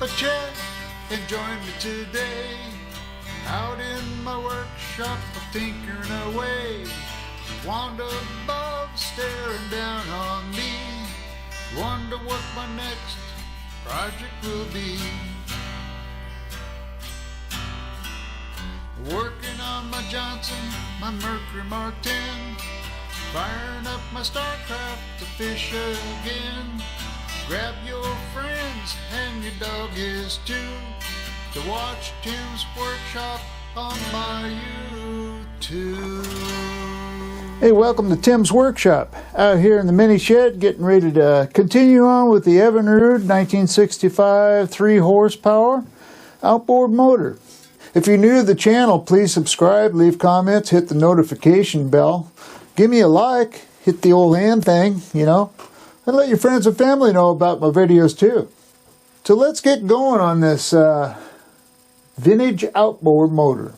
a chat and join me today. Out in my workshop, I'm tinkering away. Wand above staring down on me. Wonder what my next project will be. Working on my Johnson, my Mercury Martin. Firing up my StarCraft to fish again. Grab your friends and your dog is too, to watch Tim's Workshop on my YouTube. Hey, welcome to Tim's Workshop. Out here in the mini shed, getting ready to continue on with the Evinrude 1965 3 horsepower outboard motor. If you're new to the channel, please subscribe, leave comments, hit the notification bell. Give me a like, hit the old hand thing, and let your friends and family know about my videos too. So let's get going on this vintage outboard motor.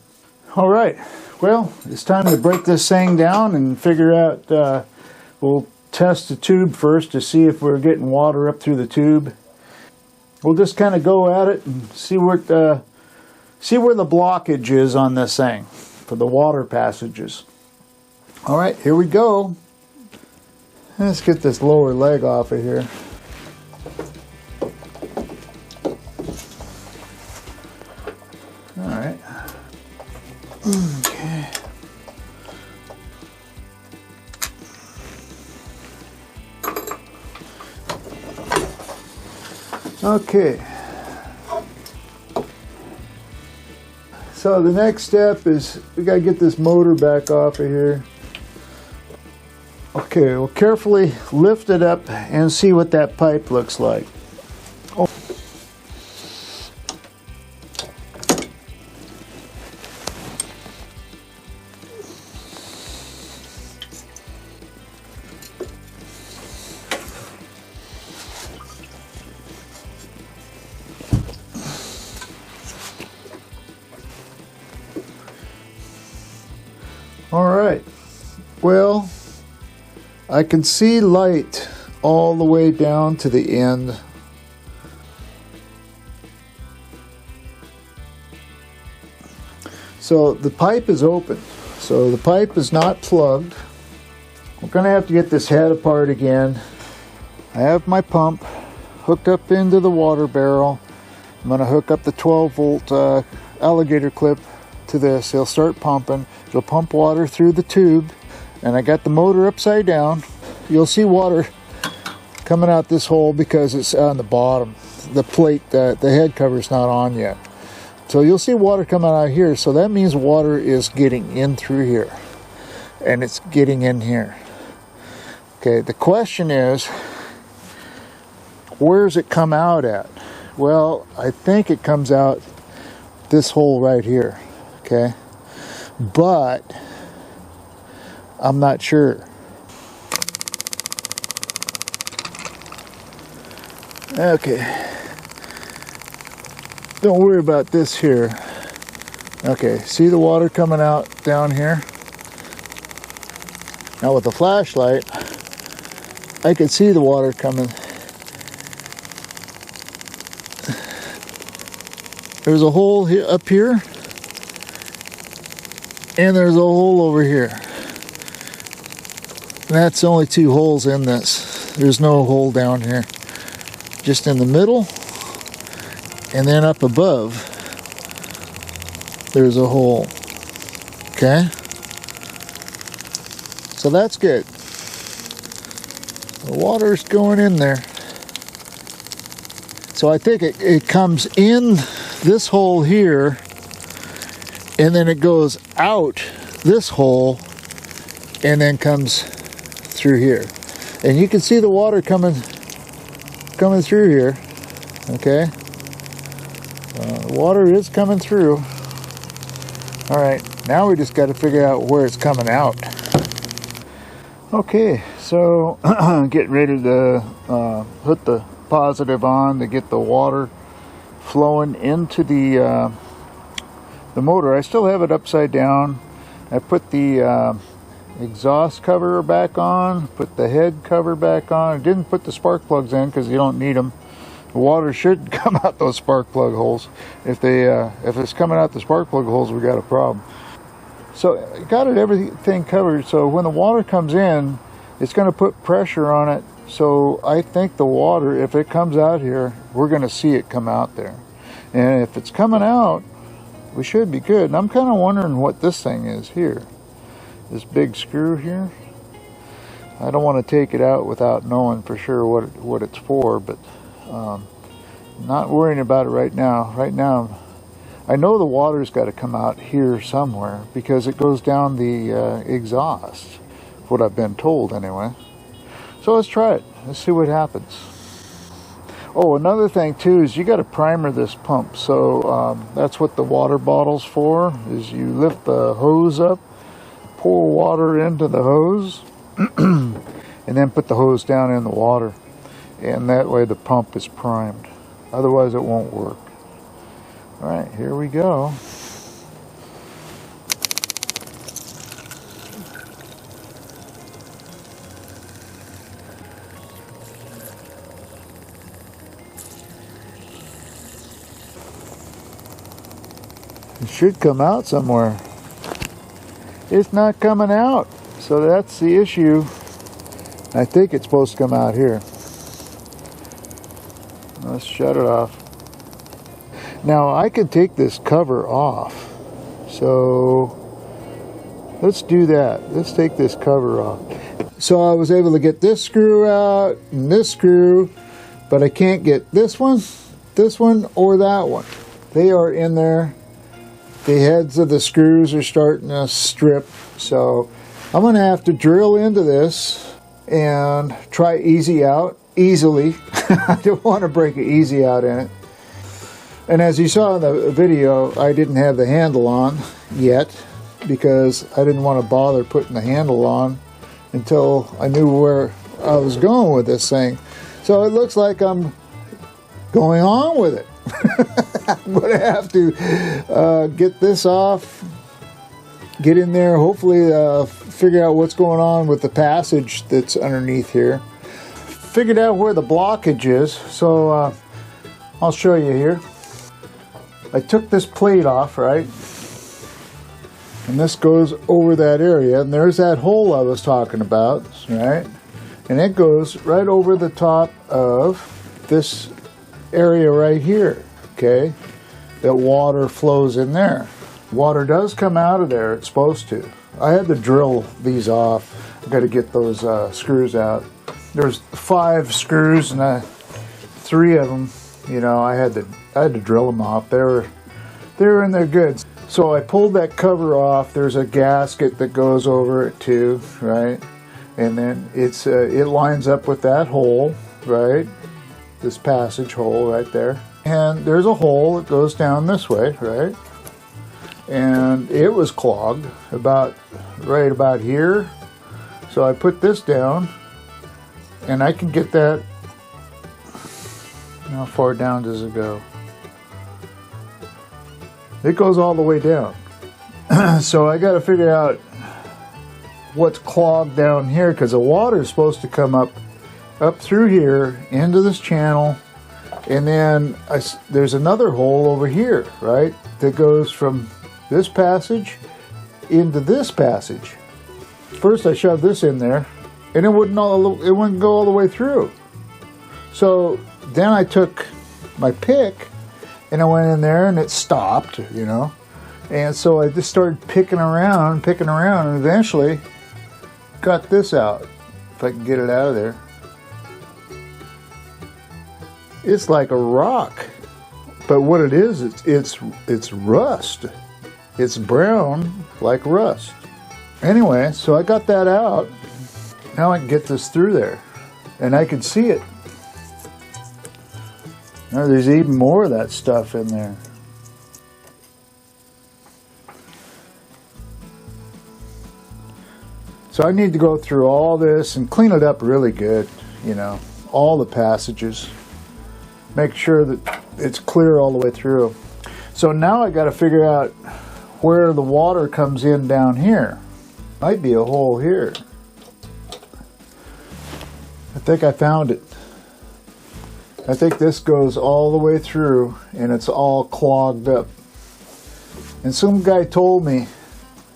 Alright, well, it's time to break this thing down and figure out, we'll test the tube first to see if we're getting water up through the tube. We'll just kind of go at it and see where the blockage is on this thing for the water passages. Alright, here we go. Let's get this lower leg off of here. Alright. Okay. Okay. So the next step is we got to get this motor back off of here. Okay, we'll carefully lift it up and see what that pipe looks like. Oh. All right, well, I can see light all the way down to the end. So the pipe is open. So the pipe is not plugged. We're going to have to get this head apart again. I have my pump hooked up into the water barrel. I'm going to hook up the 12-volt alligator clip to this. It'll start pumping. It'll pump water through the tube. And I got the motor upside down. You'll see water coming out this hole because it's on the bottom. The plate, the head cover is not on yet. So you'll see water coming out here. So that means water is getting in through here. And it's getting in here. Okay, the question is, where's it come out at? Well, I think it comes out this hole right here. Okay, but I'm not sure. Okay, don't worry about this here. Okay, see the water coming out down here? Now with the flashlight, I can see the water coming. There's a hole up here, and there's a hole over here. That's only 2 holes in this. There's no hole down here. Just in the middle, and then up above, there's a hole. Okay? So that's good. The water's going in there. So I think it comes in this hole here, and then it goes out this hole, and then comes through here. And you can see the water coming through here. Okay, the water is coming through. All right, now we just got to figure out where it's coming out. Okay, so getting ready to put the positive on to get the water flowing into the motor. I still have it upside down. I put the exhaust cover back on, put the head cover back on. I didn't put the spark plugs in because you don't need them. The water should come out those spark plug holes. If it's coming out the spark plug holes, we got a problem. So got everything covered. So when the water comes in, it's going to put pressure on it. So I think the water, if it comes out here, we're going to see it come out there. And if it's coming out, we should be good. And I'm kind of wondering what this thing is here. This big screw here. I don't want to take it out without knowing for sure what it's for, but not worrying about it right now. Right now, I know the water's got to come out here somewhere because it goes down the exhaust. What I've been told anyway. So let's try it. Let's see what happens. Oh, another thing too is you got to primer this pump. So that's what the water bottle's for. Is you lift the hose up, pour water into the hose, and then put the hose down in the water, and that way the pump is primed. Otherwise it won't work. All right, here we go. It should come out somewhere. It's not coming out, so that's the issue. I think it's supposed to come out here. Let's shut it off. Now I can take this cover off, so let's do that. Let's take this cover off. So I was able to get this screw out and this screw, but I can't get this one, or that one. They are in there. The heads of the screws are starting to strip, so I'm going to have to drill into this and try easily. I don't want to break it easy out in it. And as you saw in the video, I didn't have the handle on yet because I didn't want to bother putting the handle on until I knew where I was going with this thing. So it looks like I'm going on with it. I'm going to have to get this off, get in there, hopefully figure out what's going on with the passage that's underneath here. Figured out where the blockage is, so I'll show you here. I took this plate off, right? And this goes over that area, and there's that hole I was talking about, right? And it goes right over the top of this area right here, okay? That water flows in there. Water does come out of there, it's supposed to. I had to drill these off. I've got to get those screws out. There's 5 screws and 3 of them, you know, I had to drill them off. They were in there good. So I pulled that cover off. There's a gasket that goes over it too, right? And then it lines up with that hole, right? This passage hole right there. And there's a hole that goes down this way, right? And it was clogged right about here. So I put this down, and I can get that. How far down does it go? It goes all the way down. So I got to figure out what's clogged down here, because the water is supposed to come up through here into this channel, and then there's another hole over here, right, that goes from this passage into this passage. First I shoved this in there, and it wouldn't go all the way through. So then I took my pick and I went in there, and it stopped, you know. And so I just started picking around, and eventually got this out. If I can get it out of there. It's like a rock. But what it is, it's rust. It's brown like rust. Anyway, so I got that out. Now I can get this through there. And I can see it. Now there's even more of that stuff in there. So I need to go through all this and clean it up really good, you know, all the passages. Make sure that it's clear all the way through. So now I got to figure out where the water comes in down here. Might be a hole here. I think I found it. I think this goes all the way through and it's all clogged up. And some guy told me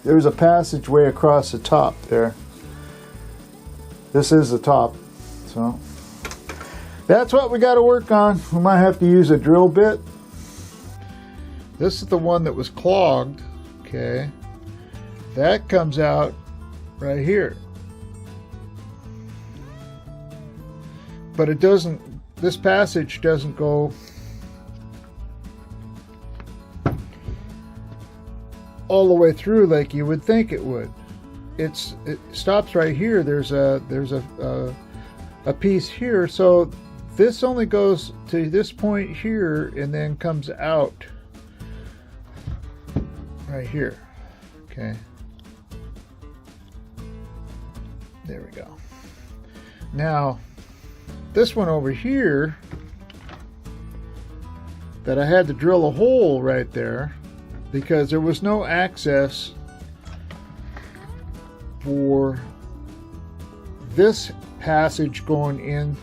there's a passageway across the top there. This is the top. So that's what we got to work on. We might have to use a drill bit. This is the one that was clogged. Okay. That comes out right here. But it doesn't, this passage doesn't go all the way through like you would think it would. It stops right here. There's a piece here, so this only goes to this point here and then comes out right here. Okay, there we go. Now this one over here that I had to drill a hole right there because there was no access for this passage going in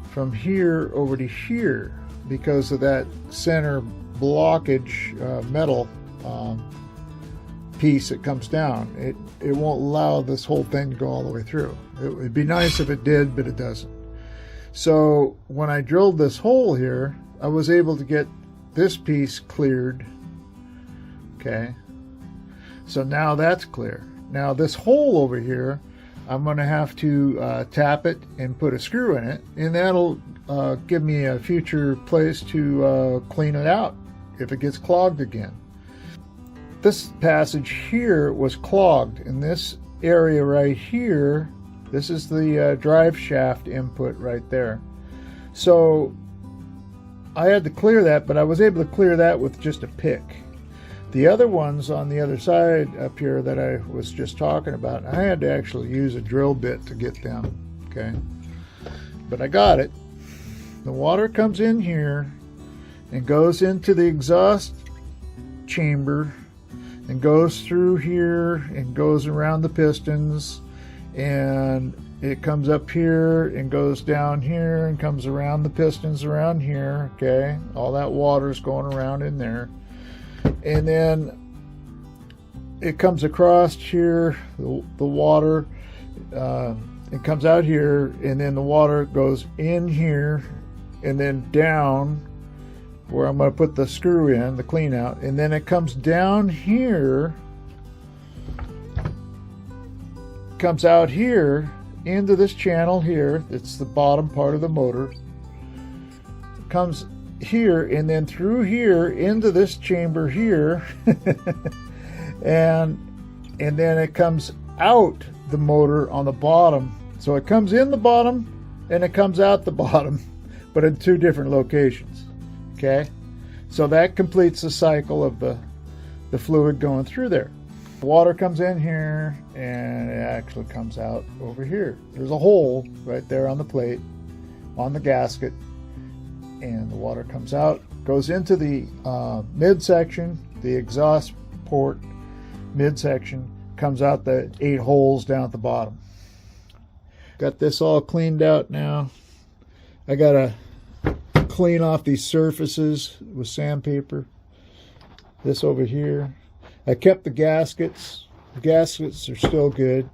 from here over to here because of that center blockage metal piece that comes down. It won't allow this whole thing to go all the way through. It would be nice if it did, but it doesn't. So when I drilled this hole here, I was able to get this piece cleared. Okay, so now that's clear. Now this hole over here, I'm going to have to tap it and put a screw in it, and that'll give me a future place to clean it out if it gets clogged again. This passage here was clogged. In this area right here, this is the drive shaft input right there. So I had to clear that, but I was able to clear that with just a pick. The other ones on the other side up here that I was just talking about, I had to actually use a drill bit to get them, okay? But I got it. The water comes in here and goes into the exhaust chamber and goes through here and goes around the pistons, and it comes up here and goes down here and comes around the pistons around here, okay? All that water's going around in there. And then it comes across here, the water, it comes out here, and then the water goes in here and then down where I'm going to put the screw in, the clean out, and then it comes down here, comes out here into this channel here. It's the bottom part of the motor. It comes here and then through here into this chamber here and then it comes out the motor on the bottom. So it comes in the bottom and it comes out the bottom, but in two different locations. Okay, so that completes the cycle of the fluid going through there. Water comes in here and it actually comes out over here. There's a hole right there on the plate, on the gasket, and the water comes out, goes into the midsection, the exhaust port midsection, comes out the 8 holes down at the bottom. Got this all cleaned out now. I gotta clean off these surfaces with sandpaper. This over here. I kept the gaskets. The gaskets are still good.